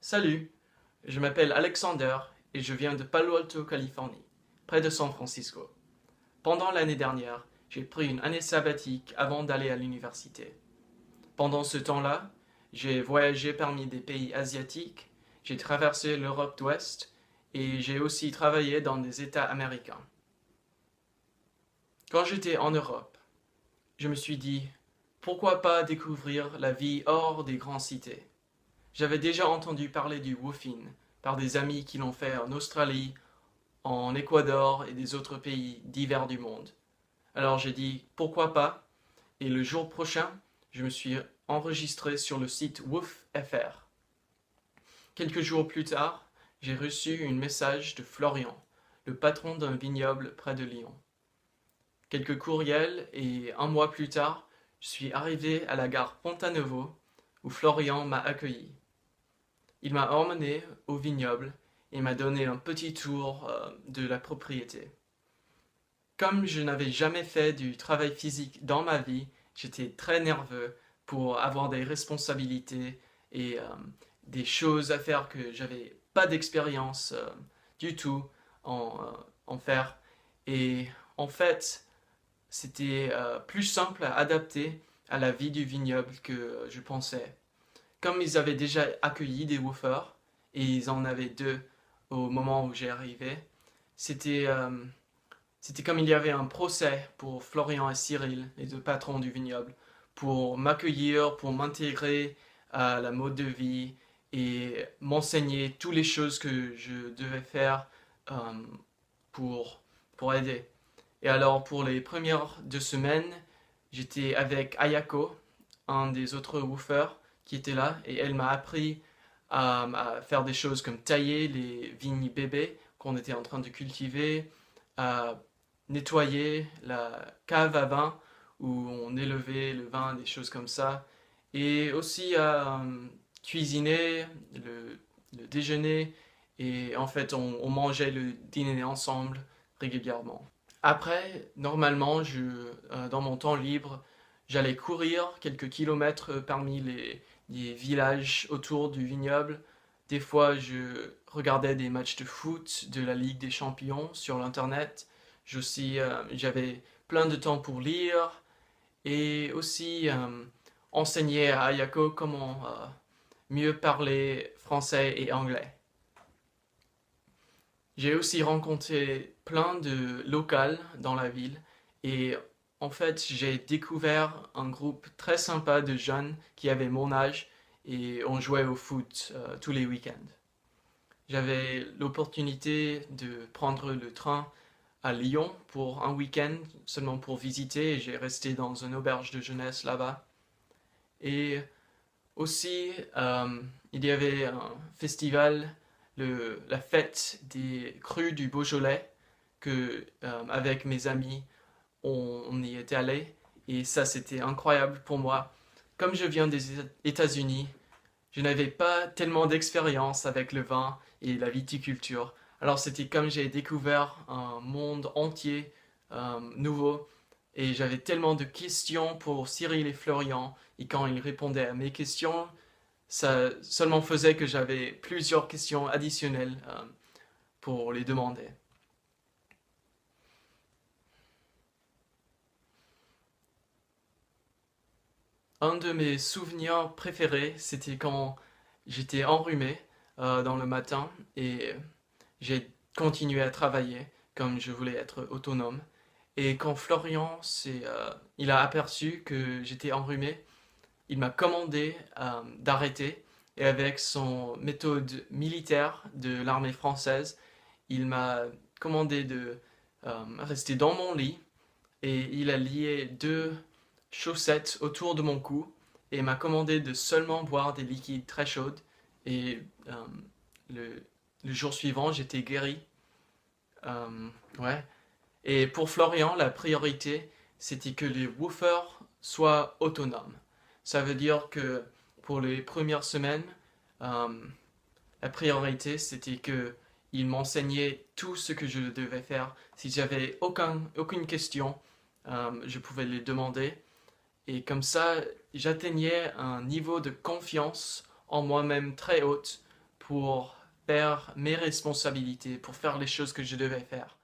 Salut, je m'appelle Alexander et je viens de Palo Alto, Californie, près de San Francisco. Pendant l'année dernière, j'ai pris une année sabbatique avant d'aller à l'université. Pendant ce temps-là, j'ai voyagé parmi des pays asiatiques, j'ai traversé l'Europe d'Ouest et j'ai aussi travaillé dans des États américains. Quand j'étais en Europe, je me suis dit, pourquoi pas découvrir la vie hors des grandes cités? J'avais déjà entendu parler du woofing par des amis qui l'ont fait en Australie, en Équateur et des autres pays divers du monde. Alors j'ai dit pourquoi pas, et le jour prochain, je me suis enregistré sur le site WoofFR. Quelques jours plus tard, j'ai reçu un message de Florian, le patron d'un vignoble près de Lyon. Quelques courriels et un mois plus tard, je suis arrivé à la gare Pontanevo où Florian m'a accueilli. Il m'a emmené au vignoble et m'a donné un petit tour de la propriété. Comme je n'avais jamais fait du travail physique dans ma vie, j'étais très nerveux pour avoir des responsabilités et des choses à faire que j'avais pas d'expérience du tout en faire. Et en fait, c'était plus simple à adapter à la vie du vignoble que je pensais. Comme ils avaient déjà accueilli des woofers, et ils en avaient deux au moment où j'ai arrivé, c'était c'était comme il y avait un procès pour Florian et Cyril, les deux patrons du vignoble, pour m'accueillir, pour m'intégrer à la mode de vie et m'enseigner toutes les choses que je devais faire euh, pour, pour aider. Et alors pour les premières 2 semaines, j'étais avec Ayako, un des autres woofers qui était là, et elle m'a appris à faire des choses comme tailler les vignes bébés qu'on était en train de cultiver, à nettoyer la cave à vin où on élevait le vin, des choses comme ça, et aussi à cuisiner le déjeuner, et en fait on mangeait le dîner ensemble régulièrement. Après, normalement, dans mon temps libre, j'allais courir quelques kilomètres parmi les villages autour du vignoble. Des fois, je regardais des matchs de foot de la Ligue des Champions sur l'internet. J'avais plein de temps pour lire et aussi enseigner à Ayako comment mieux parler français et anglais. J'ai aussi rencontré plein de locales dans la ville et en fait j'ai découvert un groupe très sympa de jeunes qui avaient mon âge et on jouait au foot tous les week-ends. J'avais l'opportunité de prendre le train à Lyon pour un week-end seulement pour visiter et j'ai resté dans une auberge de jeunesse là-bas. Et aussi, il y avait un festival, la fête des crues du Beaujolais, que avec mes amis, on y était allé. Et ça, c'était incroyable pour moi. Comme je viens des États-Unis, je n'avais pas tellement d'expérience avec le vin et la viticulture. Alors c'était comme j'ai découvert un monde entier nouveau et j'avais tellement de questions pour Cyril et Florian et quand ils répondaient à mes questions, ça seulement faisait que j'avais plusieurs questions additionnelles pour les demander. Un de mes souvenirs préférés, c'était quand j'étais enrhumé dans le matin et j'ai continué à travailler comme je voulais être autonome. Et quand Florian il a aperçu que j'étais enrhumé, il m'a commandé d'arrêter et avec son méthode militaire de l'armée française, il m'a commandé de rester dans mon lit et il a lié deux chaussettes autour de mon cou et m'a commandé de seulement boire des liquides très chauds et le, le jour suivant j'étais guéri. Ouais. Et pour Florian, la priorité c'était que les woofers soient autonomes. Ça veut dire que pour les premières semaines, euh, la priorité, c'était que il m'enseignait tout ce que je devais faire. Si j'avais aucune question, je pouvais les demander. Et comme ça, j'atteignais un niveau de confiance en moi-même très haute pour faire mes responsabilités, pour faire les choses que je devais faire.